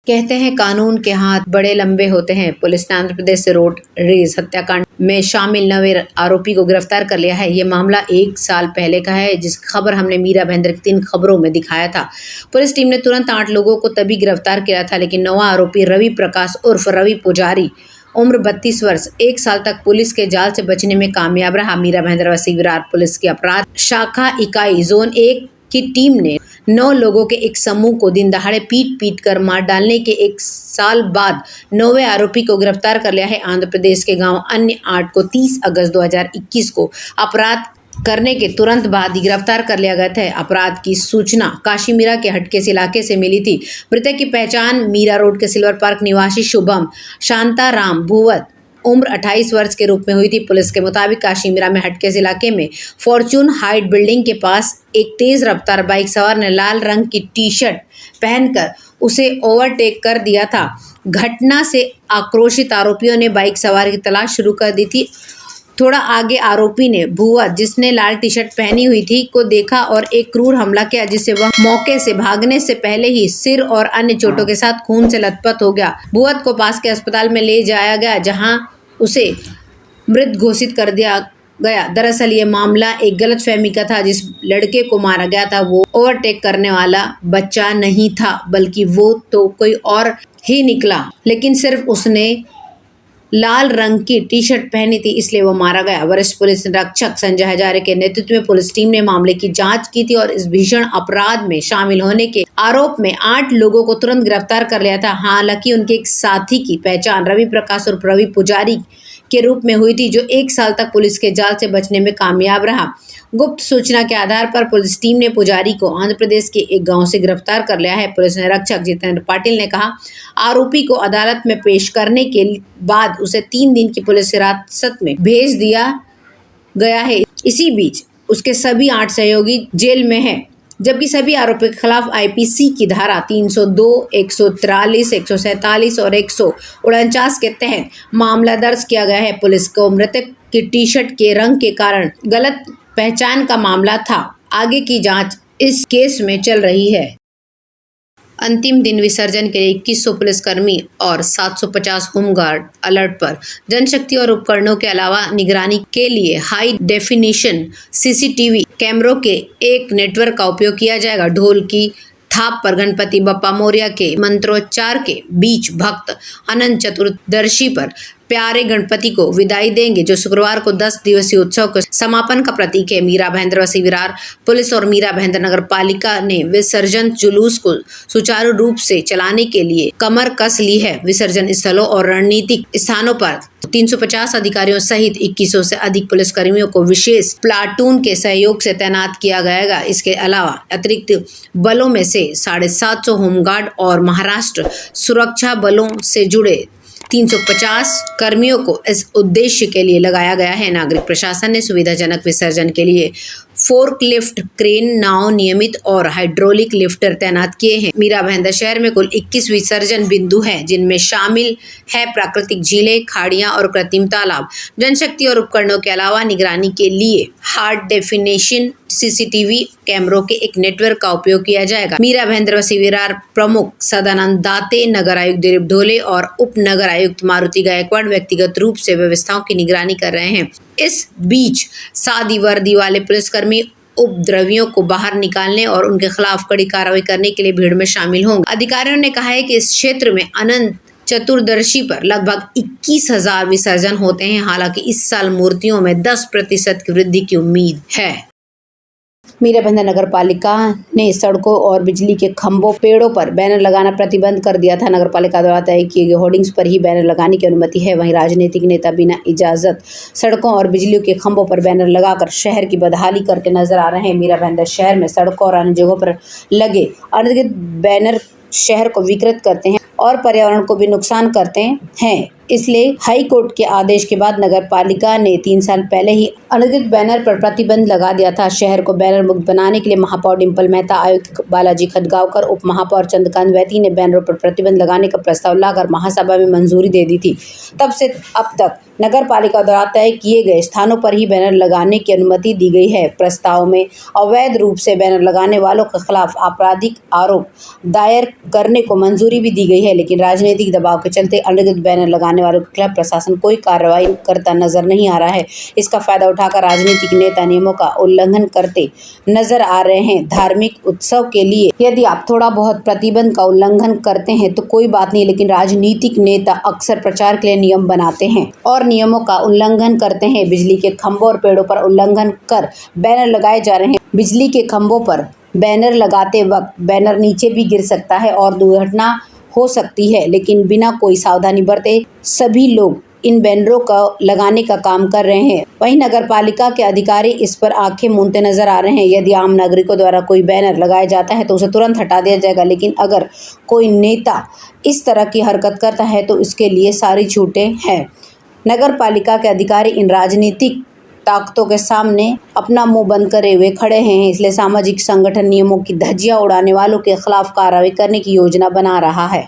कहते हैं कानून के हाथ बड़े लंबे होते हैं। पुलिस ने आंध्र प्रदेश से रोड रेज हत्याकांड में शामिल 9वें आरोपी को गिरफ्तार कर लिया है। ये मामला 1 साल पहले का है, जिसकी खबर हमने मीरा भाईंदर की 3 खबरों में दिखाया था। पुलिस टीम ने तुरंत 8 लोगों को तभी गिरफ्तार किया था, लेकिन 9वां आरोपी रवि प्रकाश उर्फ रवि पुजारी उम्र 32 वर्ष 1 साल तक पुलिस के जाल से बचने में कामयाब रहा। मीरा भाईंदर व विरार पुलिस की अपराध शाखा इकाई जोन 1 की टीम ने 9 लोगों के एक समूह को दिन दहाड़े पीट कर मार डालने के 1 साल बाद 9वें आरोपी को गिरफ्तार कर लिया है। आंध्र प्रदेश के गांव अन्य 8 को 30 अगस्त 2021 को अपराध करने के तुरंत बाद ही गिरफ्तार कर लिया गया था। अपराध की सूचना काशीमीरा के हटकेस इलाके से मिली थी। मृतक की पहचान मीरा रोड के सिल्वर पार्क निवासी शुभम शांताराम भूवत उम्र 28 वर्ष के रूप में हुई थी। पुलिस के मुताबिक काशीमीरा में हटकेस इलाके में फॉर्चून हाइट बिल्डिंग के पास एक तेज रफ्तार बाइक सवार ने लाल रंग की टी-शर्ट पहनकर उसे ओवरटेक कर दिया था। घटना से आक्रोशित आरोपियों ने बाइक सवार की तलाश शुरू कर दी थी। थोड़ा आगे आरोपी ने भूवत, जिसने लाल टी-शर्ट पहनी हुई थी, को देखा और एक क्रूर हमला किया, जिससे वह मौके से भागने से पहले ही सिर और अन्य चोटों के साथ खून से लथपथ हो गया। भूवत को पास के अस्पताल में ले जाया गया, जहां उसे मृत घोषित कर दिया गया। दरअसल ये मामला एक गलतफहमी का था। जिस लड़के को मारा गया था वो ओवरटेक करने वाला बच्चा नहीं था, बल्कि वो तो कोई और ही निकला, लेकिन सिर्फ उसने लाल रंग की टी-शर्ट पहनी थी, इसलिए वो मारा गया। वरिष्ठ पुलिस निरीक्षक संजय हजारे के नेतृत्व में पुलिस टीम ने मामले की जांच की थी और इस भीषण अपराध में शामिल होने के आरोप में 8 लोगों को तुरंत गिरफ्तार कर लिया था। हालांकि उनके एक साथी की पहचान रवि प्रकाश और रवि पुजारी के रूप में हुई थी, जो 1 साल तक पुलिस के जाल से बचने में कामयाब रहा। गुप्त सूचना के आधार पर पुलिस टीम ने पुजारी को आंध्र प्रदेश के एक गांव से गिरफ्तार कर लिया है। पुलिस निरीक्षक जितेंद्र पाटिल ने कहा, आरोपी को अदालत में पेश करने के बाद उसे 3 दिन की पुलिस हिरासत में भेज दिया गया है। इसी बीच उसके सभी 8 सहयोगी जेल में हैं, जबकि सभी आरोपियों के खिलाफ आईपीसी की धारा 302, 143, 147 और 149 के तहत मामला दर्ज किया गया है। पुलिस को मृतक की टी-शर्ट के रंग के कारण गलत पहचान का मामला था। आगे की जांच इस केस में चल रही है। अंतिम दिन विसर्जन के लिए 2100 पुलिसकर्मी और 750 होमगार्ड अलर्ट पर। जनशक्ति और उपकरणों के अलावा निगरानी के लिए हाई डेफिनिशन सीसीटीवी कैमरों के एक नेटवर्क का उपयोग किया जाएगा। ढोल की थाप पर गणपति बप्पा मोरया के मंत्रोच्चार के बीच भक्त अनंत चतुर्दशी पर प्यारे गणपति को विदाई देंगे, जो शुक्रवार को 10 दिवसीय उत्सव के समापन का प्रतीक है। मीरा भाईंदर व विरार पुलिस और मीरा भाईंदर नगर पालिका ने विसर्जन जुलूस को सुचारू रूप से चलाने के लिए कमर कस ली है। विसर्जन स्थलों और रणनीतिक स्थानों पर 350 अधिकारियों सहित 2100 से अधिक पुलिसकर्मियों को विशेष प्लाटून के सहयोग से तैनात किया गया। इसके अलावा अतिरिक्त बलों में से 750 होमगार्ड और महाराष्ट्र सुरक्षा बलों से जुड़े 350 कर्मियों को इस उद्देश्य के लिए लगाया गया है। नागरिक प्रशासन ने सुविधाजनक विसर्जन के लिए फोर्कलिफ्ट, क्रेन, नाव, नियमित और हाइड्रोलिक लिफ्टर तैनात किए हैं। मीरा भाईंदर शहर में कुल 21 विसर्जन बिंदु हैं, जिनमें शामिल है प्राकृतिक झीलें, खाड़ियां और कृत्रिम तालाब। जनशक्ति और उपकरणों के अलावा निगरानी के लिए हार्ड डेफिनेशन सीसीटीवी कैमरों के एक नेटवर्क का उपयोग किया जाएगा। मीरा भाईंदर व विरार प्रमुख सदानंद दाते, नगर आयुक्त दिलीप ढोले और उप नगर आयुक्त मारुति गायकवाड़ व्यक्तिगत रूप से व्यवस्थाओं की निगरानी कर रहे हैं। इस बीच सादी वर्दी वाले पुलिसकर्मी उपद्रवियों को बाहर निकालने और उनके खिलाफ कड़ी कार्रवाई करने के लिए भीड़ में शामिल होंगे। अधिकारियों ने कहा है कि इस क्षेत्र में अनंत चतुर्दशी पर लगभग 21,000 विसर्जन होते हैं। हालांकि इस साल मूर्तियों में 10% की वृद्धि की उम्मीद है। मीरा भाईंदर नगर पालिका ने सड़कों और बिजली के खंभों, पेड़ों पर बैनर लगाना प्रतिबंध कर दिया था। नगर पालिका द्वारा तय किए गए होर्डिंग्स पर ही बैनर लगाने की अनुमति है। वहीं राजनीतिक नेता बिना इजाजत सड़कों और बिजली के खंभों पर बैनर लगाकर शहर की बदहाली करके नजर आ रहे हैं। मीरा भाईंदर शहर में सड़कों और अन्य जगहों पर लगे अनधिकृत बैनर शहर को विकृत करते हैं और पर्यावरण को भी नुकसान करते हैं। इसलिए हाई कोर्ट के आदेश के बाद नगर पालिका ने 3 साल पहले ही अनधिकृत बैनर पर प्रतिबंध लगा दिया था। शहर को बैनर मुक्त बनाने के लिए महापौर डिम्पल मेहता, आयुक्त बालाजी खडगांवकर, उप महापौर चंद्रकांत वैती ने बैनरों पर प्रतिबंध लगाने का प्रस्ताव लाकर महासभा में मंजूरी दे दी थी। तब से अब तक नगर पालिका द्वारा तय किए गए स्थानों पर ही बैनर लगाने की अनुमति दी गई है। प्रस्ताव में अवैध रूप से बैनर लगाने वालों के खिलाफ आपराधिक आरोप दायर करने को मंजूरी भी दी गई है, लेकिन राजनीतिक दबाव के चलते अनधिकृत बैनर लगाने वालों के खिलाफ प्रशासन कोई कार्रवाई करता नजर नहीं आ रहा है। इसका फायदा उठाकर राजनीतिक नेता नियमों का उल्लंघन करते नजर आ रहे हैं। धार्मिक उत्सव के लिए यदि आप थोड़ा बहुत प्रतिबंध का उल्लंघन करते हैं तो कोई बात नहीं, लेकिन राजनीतिक नेता अक्सर प्रचार के लिए नियम बनाते हैं और नियमों का उल्लंघन करते हैं। बिजली के खंभों और पेड़ों पर उल्लंघन कर बैनर लगाए जा रहे हैं। बिजली के खंभों पर बैनर लगाते वक्त बैनर नीचे भी गिर सकता है और दुर्घटना हो सकती है, लेकिन बिना कोई सावधानी बरते सभी लोग इन बैनरों का लगाने का काम कर रहे हैं। वहीं नगर पालिका के अधिकारी इस पर आंखें मूंदते नजर आ रहे हैं। यदि आम नागरिकों द्वारा कोई बैनर लगाया जाता है तो उसे तुरंत हटा दिया जाएगा, लेकिन अगर कोई नेता इस तरह की हरकत करता है तो इसके लिए सारी छूटें हैं। नगर पालिका के अधिकारी इन राजनीतिक ताकतों के सामने अपना मुंह बंद करे हुए खड़े हैं, इसलिए सामाजिक संगठन नियमों की धज्जियां उड़ाने वालों के खिलाफ कार्रवाई करने की योजना बना रहा है।